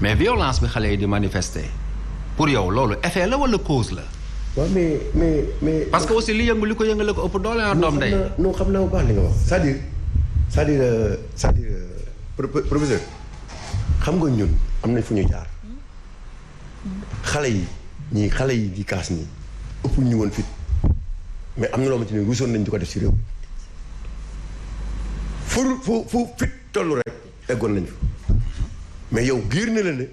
mais violence bi xale yi di manifester pour yow loolu effet la wala cause la. waaw mais. parce que aussi li yëngu li ko yëngale ko ëpp doole doom day. non xam naa bu baax li nga wax c'est-à-dire professeur xam nga ñun am nañ fu ñu jaar xale yi di kaas nii ëpp ñu woon fit mais am na loo xamante ni ruusoon nañ di ko def ci réew fu fit tollu rek eggoon nañ fa mais yow giir na la ne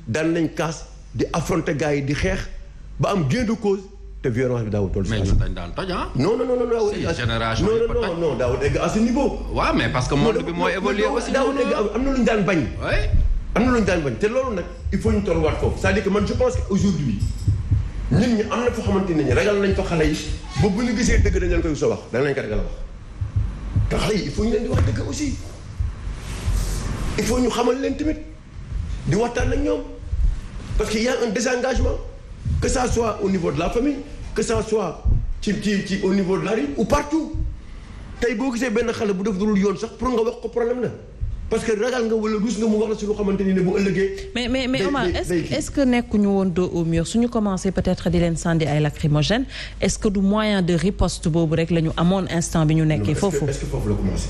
daan nañ kaas di affronter gars yi di xeex ba am gain de cause te violence bi daawul toll. mais ñun dañ daan toj ah. non. génération non daawul egg à ce niveau. waaw mais parce que monde bi moo évolué aussi. daawul egg am na lu ñu daan bañ. oui. am na lu ñu daan bañ te loolu nag il faut ñu tolluwaat foofu c'est-à-dire que man je pense que aujourd'hui nit ñi am na foo xamante ne ragal nañ fa xale yi ba bu ñu gisee dëgg dañ leen koy wax dañ leen ko ragal a wax te xale yi il faut ñu leen di wax dëgg aussi il faut ñu xamal leen tamit di waxtaan ak ñoom parce que y a un désengagement que ça soit au niveau de la famille que ça soit ci au niveau de la rue ou partout tey boo gisee benn xale bu def dul yoon sax pour nga wax ko problème la parce que ragal nga wala ruus nga mu wax la si lu xamante ni ne bu ëllëgee. mais Omar est-ce que nekkuñu woon dos au mur suñu commencé peut-être di leen sànni ay lacrymogènes est-ce que du moyen de riposte boobu rek la ñu amoon instant bi ñu nekkee foofu. est-ce que foofu la commencé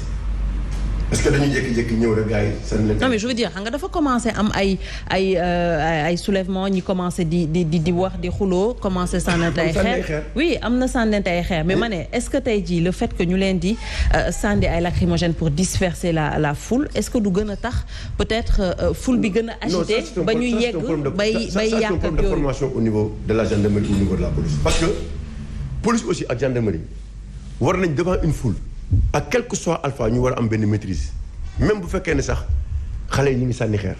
est-ce que dañuy jékki-jékki ñëw rek gars yi sànni leen. non mais je veux dire xam nga dafa commencé am ay soulèvement ñi commencé di wax di xuloo commencé sànnante ay xeer. oui am na sànnante ay xeer mais ma ne est-ce que tey jii le fait que ñu leen di sànni ay lacrymogènes pour disperser la foule est-ce que du gën a tax peut-être foule bi gën a agité ba ñu yegg bay yàq ak yooyu. de formation au niveau de la gendarmerie au niveau de la police. parce que police aussi ak gendarmerie war nañ devant une foule. ak quel que soit alpha ñu war a am benn maîtrise même bu fekkee ne sax xale yi ñu ngi sànni xeer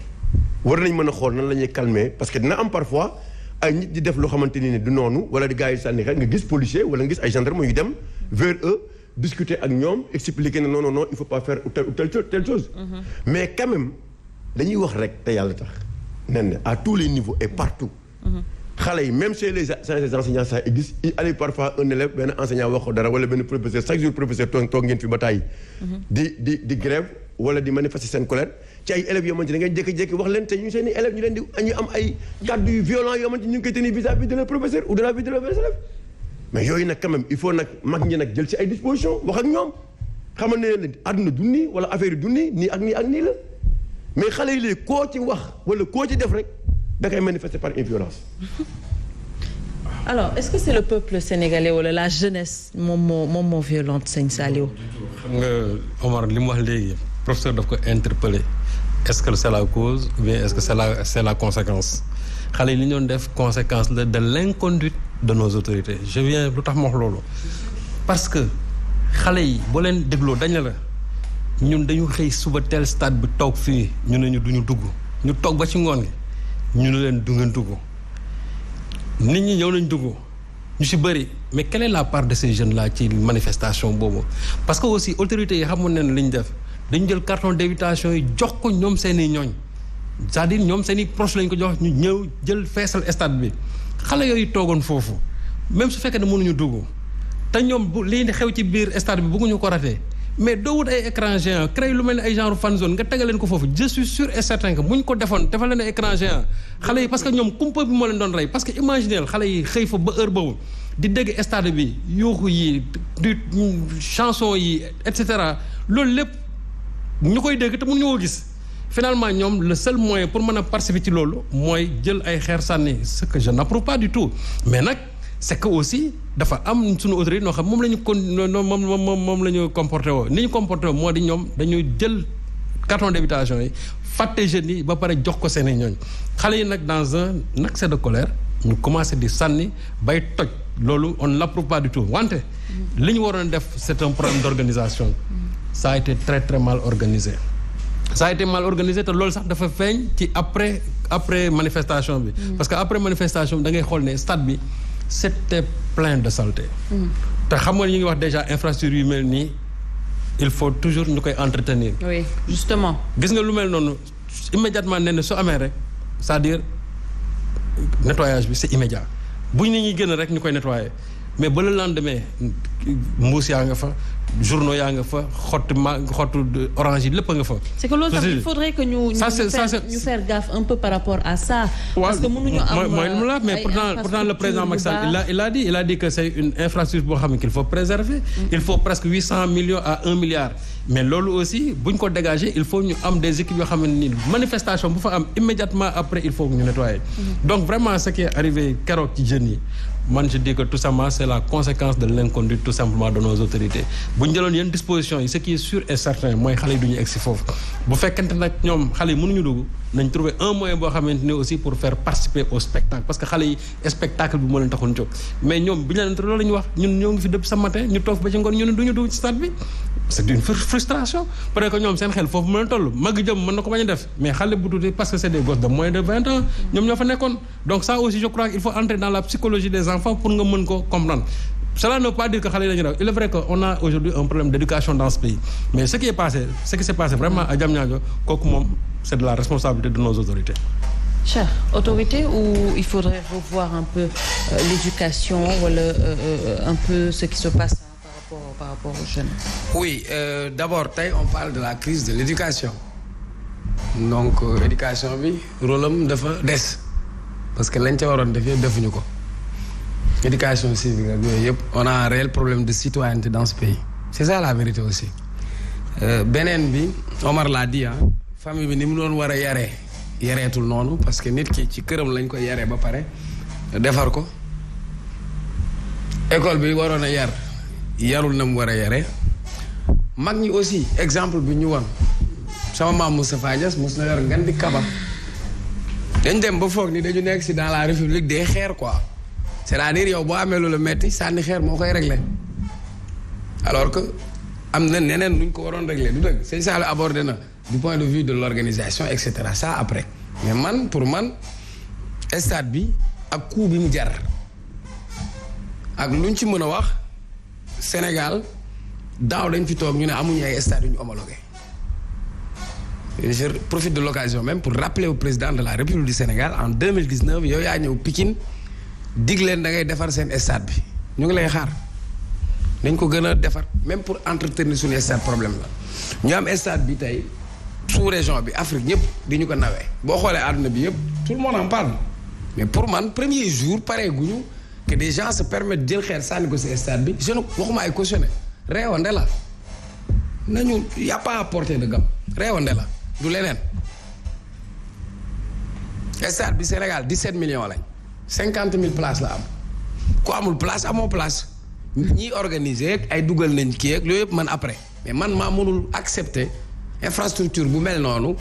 war nañ mën a xool nan la ñuy calmer parce que dina am parfois ay nit di def loo xamante ni ne du noonu wala di gars yi sànni xeer nga gis policier wala nga gis ay gendarme yu dem vers eux discuter ak ñoom expliquer ne non il faut pas faire telle chose. mais quand même dañuy wax rek te yàlla tax nen ne à tous les niveaux et partout. xale yi même chez les enseignants ça existe il arrive parfois un élève benn enseignant wax ko dara wala benn professeur chaque jour professeur toog ngeen fi ba tàyyi di grève wala di manifester seen colère ci ay élèves yoo xamante ne ngeen jékki-jékki wax leen te ñu seen i élèves ñu am ay kàddu yu violents yoo xamante ñu ngi koy tenir vis-à-vis de leur professeur ou de la vie de leurs élèves mais yooyu nag quand même il faut nag mag ñi nag jël ci ay dispositions wax ak ñoom xamal ne leen àdduna du nii wala affaire yi du nii ak nii la mais xale yi léegi koo ci wax wala koo ci def rek da koy manifester par violence. alors est-ce que c'est le peuple sénégalais wala la jeunesse moom moo violente sëñ Saliou. xam nga Omar li mu wax léegi professeur daf ko interpeller est-ce que c'est la cause ou bien est-ce que c'est la conséquence xale yi li ñu doon def conséquence la de l'inconduite de nos autorités je viens lu tax ma wax loolu parce que xale yi boo leen dégloo dañ la ñun dañu xëy suba tel stade bi toog fii ñu ne ñu duñu dugg ñu toog ba ci ngoon gi ñu ne leen du ngeen dugg nit ñi ñëw nañ dugg ñu ci bëri mais quelle est la part de ces jeunes là ci manifestation boobu parce que aussi autorités yi xamoon nañ li ñu def dañu jël carton d'invitation yi jox ko ñoom seen i ñooñ c'est-à-dire ñoom seen i proche lañ ko jox ñu ñëw jël feesal stade bi xale yooyu toogoon foofu même su fekkee ne mënuñu dugg te ñoom bu lii xew ci biir stade bi bëgguñu ko rater mais doo wut ay écran géant créé lu mel ni ay genre fan zone nga tegal leen ko foofu je suis sûr et certain que bu ñu ko defoon defal leen ay écran géant xale yi parce que ñoom kumpa bi moo leen doon rey parce que imaginez xale yi xëy fa ba heure boobu di dégg stade bi yuuxu yi di chanson yi et cetera loolu lépp ñu koy dégg te mënuñu ko gis finalement ñoom le seul moyen pour mën a participer ci loolu mooy jël ay xeer sànni ce que je n'approuve pas du tout mais nag c'est que aussi dafa am suñu autorité noo xam moom la ñu moom la ñu comporté woo ni ñu comporté woo moo di ñoom dañuy jël carton d'invitation yi fàtte jeunes yi ba pare jox ko seen i ñooñ xale yi nag dans un accès de colère ñu commencé di sànni bay toj loolu on ne l'approuve pas du tout wante li ñu waroon def c'est un problème d'organisation ça a été très très mal organisé ça a été mal organisé te loolu sax dafa feeñ ci après manifestation bi parce que après manifestation bi da ngay xool ne stade bi c'était plein de saleté te xam nga ñu ngi wax déjà infrastructure yu mel nii il faut toujours ñu koy entretenir. oui justement. gis nga lu mel noonu immédiatement nee na su amee rek c'est-à-dire nettoyage bi c'est immédiat bu nit ñi gën rek ñu koy nettoyer mais ba le lendemain mbuus yaa nga fa journaux yaa nga fa xottu orange yi lépp nga fa. c'est que loolu tam il faudrait que ñu faire gaffe un peu par rapport à ça. parce que mënuñu am mais pourtant le président Macky Sall il a dit que c'est une infrastructure boo xam ne qu'il faut préserver. il faut presque 800 millions à 1 milliard. mais loolu aussi buñ ko dégager il faut ñu am des équipes yoo xam ne ni manifestation bu fa am immédiatement après il faut ñu nettoyer. donc vraiment ce qui est arrivé keroog ci jeunes yi. man je dis que tout simplement c'est la conséquence de l'inconduite tout simplement de nos autorités bu ñu jëloon yenn dispositions yi ce qui est sûr et certain mooy xale yi du ñu egg si foofu bu fekkente nag ñoom xale yi mënuñu dugg nañ trouver un moyen boo xamante ni aussi pour faire participer au spectacle parce que xale yi spectacle bi moo leen taxoon jóg mais ñoom bi ñu leen loolu la ñu wax ñun ñoo ngi fi depuis ce matin ñu toog ba ci ngoon ñu ne duñu dugg ci stade bi c'est une frustration parce que ñoom seen xel foofu mën a toll mag jëm mën na ko bañ a def mais xale bu tuuti parce que c'est des gosses de moins de 20 ans ñoom ñoo fa nekkoon donc ça aussi je crois qu'il faut entrer dans la psychologie des enfants pour nga mën ko comprendre cela ne veut pas dire que xale yi dañu daw il est vrai que on a aujourd'hui un problème d'éducation dans ce pays mais ce qui s'est passé vraiment à Diamniadio kooku moom c'est de la responsabilité de nos autorités. Chère autorité ou il faudrait revoir un peu l'éducation wala un peu ce qui se passe par rapport aux jeunes. Oui, d'abord tey on parle de la crise de l'éducation donc éducation bi rôle am dafa des parce que lañ ca waroon def yëpp defuñu ko éducation civique ak yooyu yëpp on a un réel problème de citoyenneté dans ce pays c'est ça la vérité aussi beneen bi Omar l'a dit famille bi ni mu doon war a yareetul noonu parce que nit ki ci këram lañ koy yaree ba pare defar ko école bi waroon a yarul na mu war a yare mag ñi aussi exemple bi ñu won sama maam Moustapha Niasse mos na yor ngan di kaba dañ dem ba foog ni dañu nekk si dans la république des xeer quoi c'est-à-dire yow boo amee loolu metti sànni xeer moo koy régler alors que am na neneen nuñ ko waroon régler du dëgg c'est ça la abordé na du point de vue de l'organisation et cetera ça après mais pour man stade bi ak coût bi mu jar ak luñ ci mën a wax Sénégal daaw dañ fi toog ñu ne amuñu ay stades yu ñu homologué je profite de l'occasion même pour rappeler au président de la République du Sénégal en 2019 yow yaa ñëw Pikine dig leen da ngay defar seen stade bi ñu ngi lay xaar dañ ko gën a defar même pour entretenir suñu stade problème la ñu am stade bi tey sous région bi Afrique ñëpp di ñu ko nawee boo xoolee àdduna bi yëpp tout le monde en parle mais pour man premier jour pare guñu que des gens se permettent jël xeer sànni ko ci stade bi je ne waxuma ay cautionné réewande la nañu y a pas à portée de gamme réewande la du leneen stade bi Sénégal 17 millions lañ 50 000 places la am ku amul place amoo place ñiy organiser ay dugal nañ kii ak loolu yëpp man après mais man maa mënul accepter infrastructure bu mel noonu